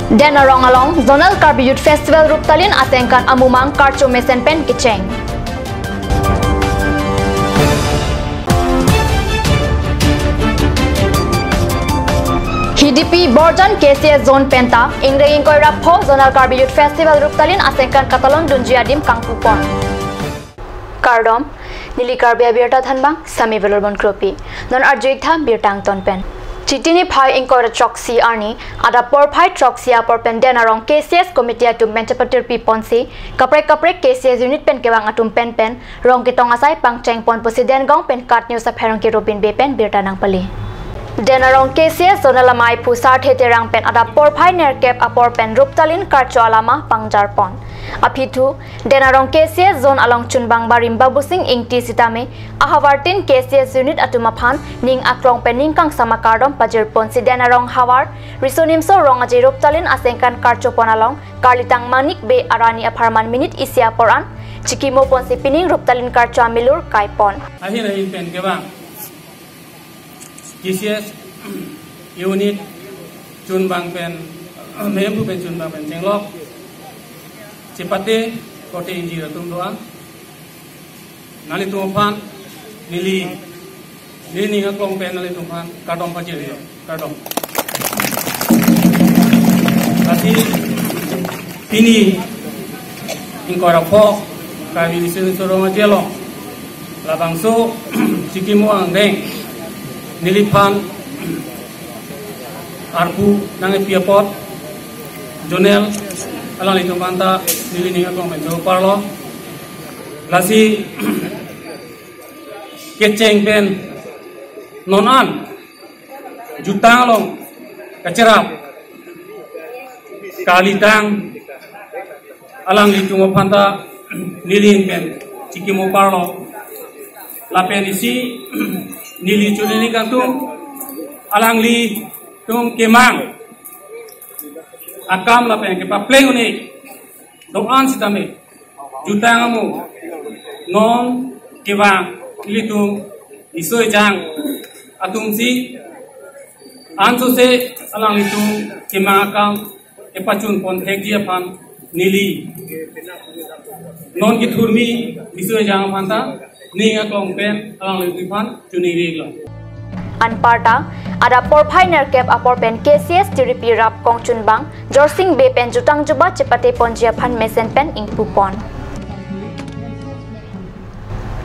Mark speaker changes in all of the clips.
Speaker 1: Denarong along Zonal Karbi Youth Festival Ruptalin Atengkan Amumang Karcho Mesen Pen Kicheng. HDP Borjan KCS Zone Penta Ingre Ingkoi Rapho Zonal Karbi Youth Festival Ruptalin Atengkan Katalon Dunjiadim Kangpupon. Kardom Nili Karbi Abirta Thanbang Sami Velorban Kropi Non Arjitha Birtang Ton Pen. Chitini Pai Inkora Choksi Arni, Ada Porpai Choxia Porpen Denarong KCS Committee to Menchapatir Piponsi, Kapre KCS Unit Pen Kewang Atum Pen Pen, Rong Kitong Asai Pang Cheng Pon Posiden Gong Pen Kat News of Herong Kirobin Bepen Birtanang Pali. Denarong KCS Zonalamai Pusar Heterang Pen Ada Porpai Nerkep Apor Pen Ruptalin Karcho Alama Pangjar Pon. Apitu Denarong KCS Zone along Chunbang Barim Babusing Ingti Sitame Ahawartin KCS Unit Atumaphan Ning Akrong Pening Kang Samakardom Pajir Ponsi Denarong Hawar Risonimso Rong Aji Ruptalin Asengkan Karcho Ponalong Karlitang Manik Be Arani Aparman Minute Isia Poran Chikimo Ponsi Pining Ruptalin Karcho Amilur Kaipon
Speaker 2: Ahin Pen Kewang KCS Unit Chunbang Pen Membu Pen Chunbang Pen Jenglok Cepate kote inji ratung doang nali tumpan nili ngaklong pen nali tumpan kadong pajil yo kadong kasi pini ingkora po kami disin sorong ajelo labangso sikimu angdeng nilipan arpu nange piapot jonel alang itu kanta nili ninga kong penjo parlo lasi keceng pen nonan jutang long kacerap kalitang alang itu ngopanta nili pen cikimo parlo lapen isi nili chulini kantung alang li tung kemang akam la pen ke pa pleng ni doan sitame jutangamu non keba litung isoi jang atung si anso se alang litung kema akam e pachun pon thek dia pan nili non ki thurmi isoi jang phanta ni aklong pen alang litung pan chuni regla
Speaker 1: Anparta ada Porpai Nerkep Apor Pen KCS Tiripi Rap Kong Chunbang Jorsing Be Pen Jutang Juba Cepate Ponjia Phan Mesen Pen Ing Pupon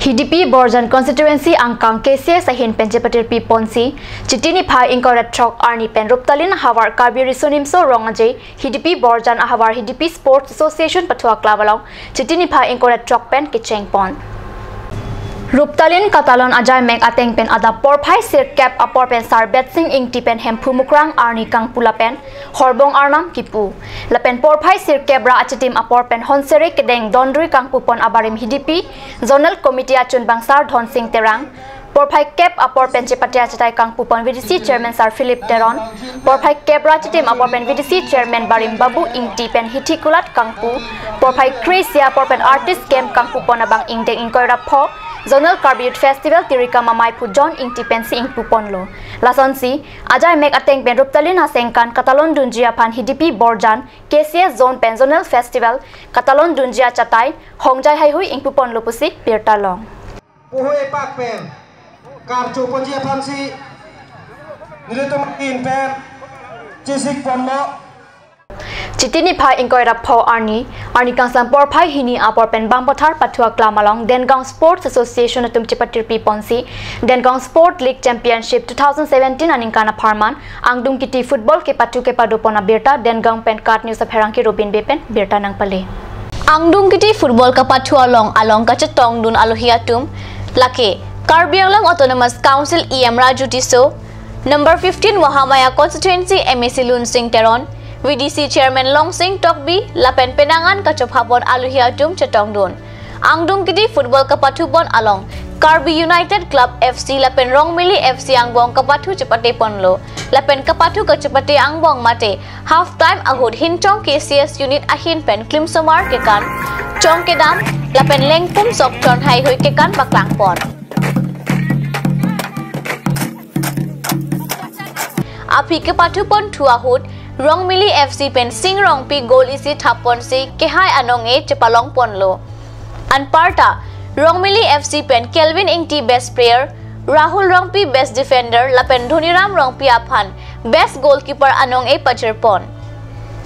Speaker 1: HDP Borjan Constituency Angkang KCS Ahin Pen Cepatir Pi Ponsi Chitini Pai Ingkorat Chok Arni Pen Ruptalin Hawar Karbi Risonimso Rongaje HDP Borjan Ahawar HDP Sports Association Patua Klavalong Chitini Pai Ingkorat Chok Pen Kicheng Pon Ruptalin Katalon Ajay Mek Ateng Pen Ada Porpai Sirkep Apor Pen Sarbet Sing Ingti Pen Hempu Mukrang Arni Kang Pula Pen Horbong Arnam Kipu Lapen Porpai Sirkep Ra Achitim Apor Pen Honsere Kedeng Dondrui Kang Pupon Abarim HDP Zonal Committee Achun Bangsar Dhon Sing Terang Porpai Kep Apor Pen Cepatia Chitai Kang Pupon VDC Chairman Sir Philip Teron Porpai Kep Ra Achitim Apor Pen VDC Chairman Barim Babu Ingti Pen Hitikulat Kangpu Porpai Krisia Apor Pen Artist Camp Kang Pupon Abang Ingdeng Ingkoi Rapho Zonal Karbi Youth Festival Tirika Mamai Pujon Ing Tipensi Ing Puponlo. Lasonsi, Ajay Mek Ateng Pen Ruptalin Hasengkan Katalon Dunjia Pan HDP Borjan KCS Zone Pen Zonal Festival Katalon Dunjia Chatai Hongjai Haihui Ing Puponlo Pusi Pirtalong.
Speaker 3: Puhui Pak Pen Karcho Ponjia Pansi Nilitum In Pen Cisik Ponlo
Speaker 1: Chitini Pai Ingkoi Rapho Arni Kangsan Porpai Hini Apor Pen Bangpothar Patua Klamalong Dengang Sports Association Atum Cepatir Pi Ponsi Dengang Sport League Championship 2017 Aningkana Parman Angdung Kiti Football ke Patu ke Padopona Birta Dengang Pen Kat News of Herangki Robin Bepen Birta Nang Pale Angdung Kiti Football ke Patu along Kacetong Dun Alohiatum Lake Karbi Anglong Autonomous Council EM Raju Tiso Number 15 Wahamaya Constituency MAC Lun Sing Teron VDC Chairman Long Sing Tokbi Lapen Penangan Kachophabon Aluhiatum Chetongdon Angdung Kiti Football Kapatubon along Karbi United Club FC Lapen Rongmili FC Angbong Kapatu Cepate Ponlo Lapen Kapatu Kachepate Angbong Mate Half time Ahud Hintong KCS Unit Ahin Pen Klimsomar Kekan Chong Kedam Lapen Lengpum Sokton Hai Hui Kekan Baklangpon Api Kapatupon Tuahud Rongmili FC pen sing rong pi goal isi thapon si kehai anong e chepalong ponlo. Anparta Rongmili FC pen Kelvin Ingti best player, Rahul Rongpi best defender, lapen Dhoniram Rongpi aphan best goalkeeper anong e pacherpon.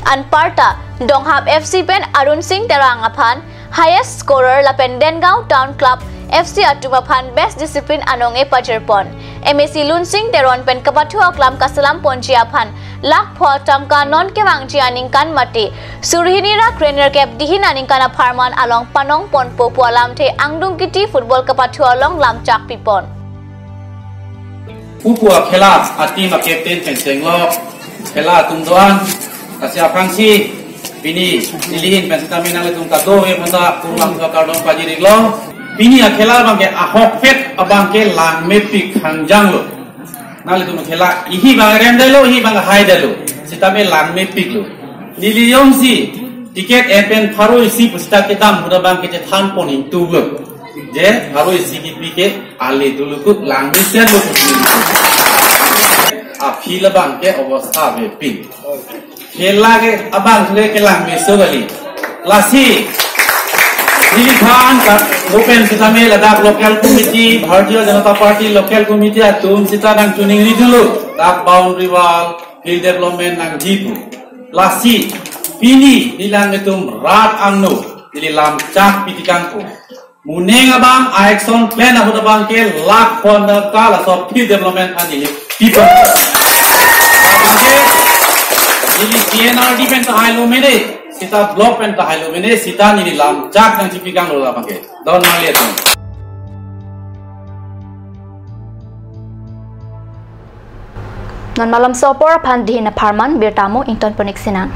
Speaker 1: Anparta Donghap FC pen Arun Singh Terang aphan highest scorer lapen Dengaon Town Club FC Atumaphan best discipline anong e pacherpon. MSC Lun Singh Teron pen Kapathua Klam Kasalam Ponchi aphan lak phwa tamka non kewang chi aningkan mati surhinira trainer cap dihin aningkana pharman along panong pon popua lamthe angdung kiti football Kapathua long lam chak pipon
Speaker 4: Pupua khela atim a captain penseng lo khela tumdoan asia phangsi bini nilihin penstamina le tum ka do e phanda kurang ka kardong pajirik lo bini a khela bangke a hok fet abangke lang mepi khangjang lo nale tum khela ihi bang rendelo hi bang haidelo sitame lang mepi lo niliyong si tiket epen pharoi si pusta ke dam buda bangke je than ponin tulo je pharoi si ki pike ale duluku lang mesen lo a phila bangke obostha be pin khela ke abang le ke lang meso gali lasi Nilithan ka open sitame Ladakh local committee Bharatiya Janata Party local committee atum sita nang tuning ridulu dak boundary wall field development nang jipu lasi pini nilang etum rat angno nililam chak pitikangku muneng abang action plan abang ke lak pon kala so field development ani people nili PNRD pen tahilo mede Sita blok pen tahilo mene sita ni lam jak nang cipigang lo pakai don nang lihat
Speaker 1: non malam sopor pandi na parman bertamu ington ponik sinan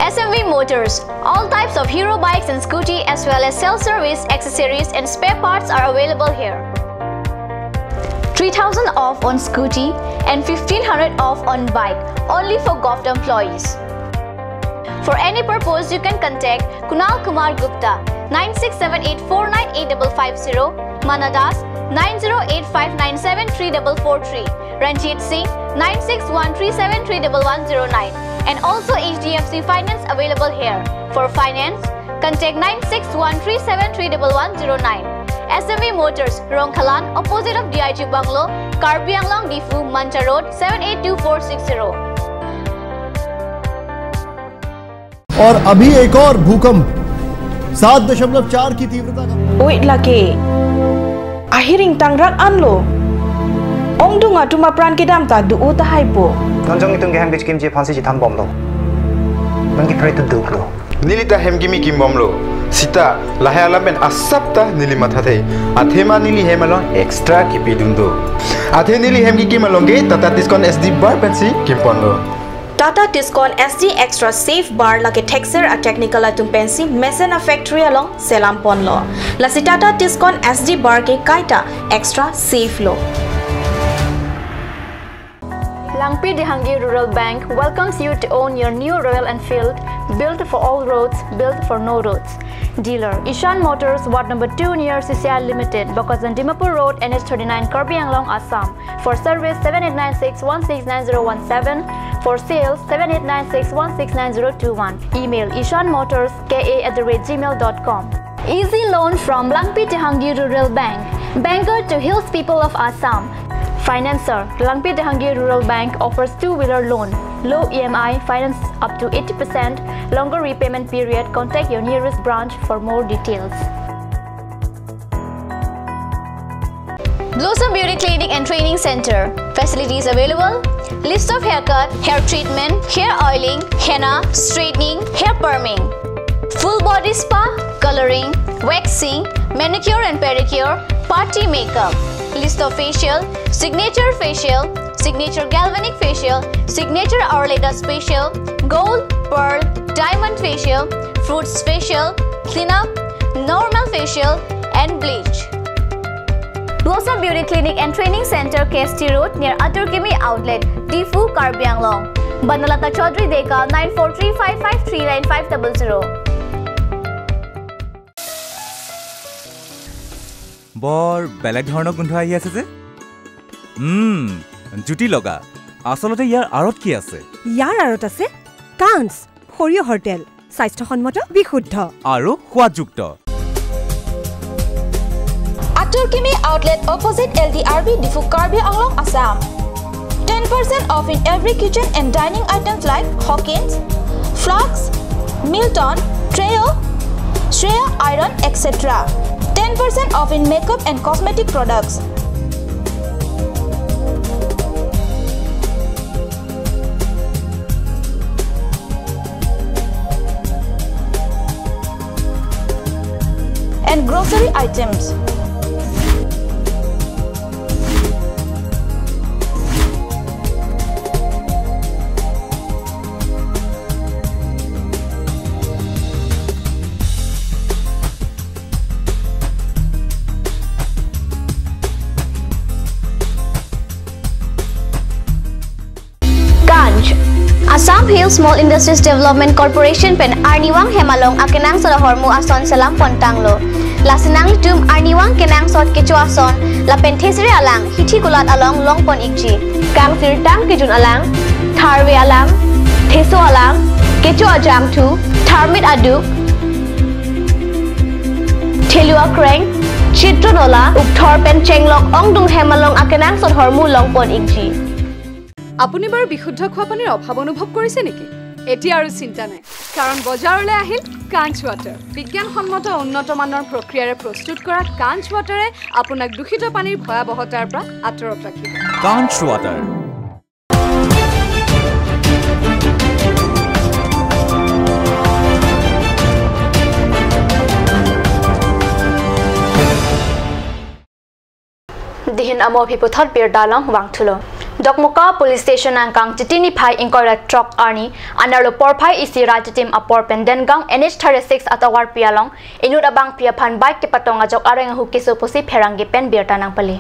Speaker 1: SMV Motors. All types of hero bikes and scooty as well as self-service, accessories and spare parts are available here. 3,000 off on scooty and 1,500 off on bike only for GOVT employees. For any purpose, you can contact Kunal Kumar Gupta 9678498550, Manadas 9085973443, Ranjit Singh 9613731109, and also HDFC Finance available here. For finance, contact 9613731109. SMV Motors, Rongkhalan, opposite of DIG Bungalow, Karbi Anglong Difu, Mancha Road, 782460.
Speaker 5: और अभी एक और भूकंप 7.4 की तीव्रता का
Speaker 6: Wait lagi. Ahiring tangrak anlo. Ong dunga tuma pran kedam ta du uta haipo.
Speaker 7: Nonjong itong geham bich kimji phansi ji tham bomlo. Nangki prai tu duklo.
Speaker 8: Nilita hemgimi kim bomlo. Sita lahaya lamen asapta nili mathathe. Athema nili hemalon extra kipidundo. Athe nili hemgi kimalonge Tata Tiscon SD bar pensi kimponlo.
Speaker 6: Tata Tiscon SD Extra Safe Bar lagi texer a technical atum pensi Mesena Factory along Selam Ponlo. Lasi Tata Tiscon SD Bar ke kaita extra safe lo.
Speaker 1: Langpi Dehangi Rural Bank welcomes you to own your new Royal Enfield, built for all roads, built for no roads. Dealer Ishan Motors, Ward number 2 near CCI Limited, Bokazan Dimapur Road, NH39, Karbi Anglong, Assam. For service 7896169017. For sales 7896169021. Email ishanmotors.ka@gmail.com. Easy loan from Langpi Dehangi Rural Bank, banker to hills people of Assam. Financer, Langpi Dehangi Rural Bank offers two-wheeler loan, low EMI, finance up to 80%, longer repayment period. Contact your nearest branch for more details. Blossom Beauty Clinic and Training Center. Facilities available: list of haircut, hair treatment, hair oiling, henna, straightening, hair perming, full body spa, coloring, waxing, manicure and pedicure, party makeup. List of facial: signature facial, signature galvanic facial, signature Orladas facial, gold, pearl, diamond facial, fruits facial, cleanup, normal facial, and bleach. Blossom Beauty Clinic and Training Center, KST Road near Aturkimi Outlet, Difu, Karbi Anglong.
Speaker 9: Banalata Chaudhary Deka 9435539500.
Speaker 10: বৰ বেলেগ ধৰণৰ গোন্ধ আহি আছে যে জুটি লগা আসলতে ইয়াৰ আৰত কি আছে
Speaker 11: ইয়াৰ আৰত আছে কাঞ্চ সৰিয়হৰ তেল স্বাস্থ্যসন্মত বিশুদ্ধ
Speaker 10: আৰু সোৱাদযুক্ত
Speaker 6: Aturkimi outlet opposite LDRB Difu Karbi Anglong Assam 10% off in every kitchen and dining items like Hawkins, Flax, Milton, Treo, Shreya Iron, etc. 10% off in makeup and cosmetic products. And grocery items.
Speaker 9: Assam Hills Small Industries Development Corporation pen Arniwang Hemalong akenang sa hormu ason selam pontanglo. Lasinang litum Arniwang kenang sot kecu ason la penthesri alang hithi kulat along longpon ikji. Kang sirtang kijun alang, tharwe alang, theso alang, kecu ajam tu, tharmit aduk, thelua kreng, chitronola, ukthor pen chenglok ongdung Hemalong akenang sot hormu longpon ikji.
Speaker 12: আপুনি বাৰু বিশুদ্ধ খোৱা পানীৰ অভাৱ অনুভৱ কৰিছে নেকি এতিয়া আৰু চিন্তা নাই কাৰণ বজাৰলৈ আহিল কাঞ্চ ৱাটাৰ বিজ্ঞানসন্মত উন্নত মানৰ প্ৰক্ৰিয়াৰে প্ৰস্তুত কৰা কাঞ্চ ৱাটাৰে আপোনাক দূষিত পানীৰ ভয়াৱহতাৰ পৰা আঁতৰত ৰাখিব
Speaker 10: কাঞ্চ water
Speaker 1: Dihin amo phiputhot bir dalang wangthulo Dokmuka Police Station angkang Chitini Phai Incorrect Truck Arni Anarlo Porphai isi Rajatim Apor Pendengang NH36 atawar pialong Inut abang piaphan bike kipatong ajok areng hukisu pusi pherangi pen birtanang pali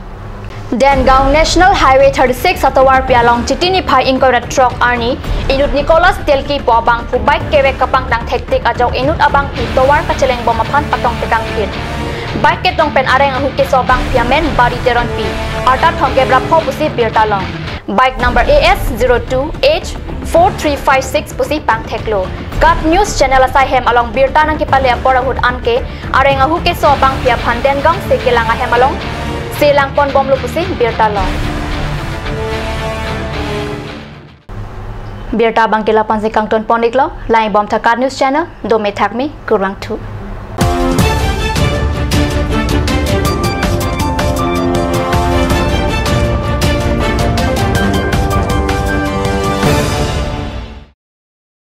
Speaker 1: Dengang National Highway 36 atawar pialong Chitini Phai Incorrect Truck Arni Inut Nicholas Telki Bobang pu bike kewek kapang dang hektik ajok inut abang pi towar kacheleng bomaphan patong tekang pit Bike ketong pen areng hukiso bang piamen bari teron pi Artat hongke brapho pusi birtalong Bike number AS02H4356 pusi pang theklo. Kat News Channel asai hem along birta nang kipale aporahut anke arenga huke so bang pia phanden gang sekelanga hem along selang pon bomlo pusi birta long. Birta bang kila pansi kang ton poniklo lai bom tha Kat News Channel do me thakmi kurang thu.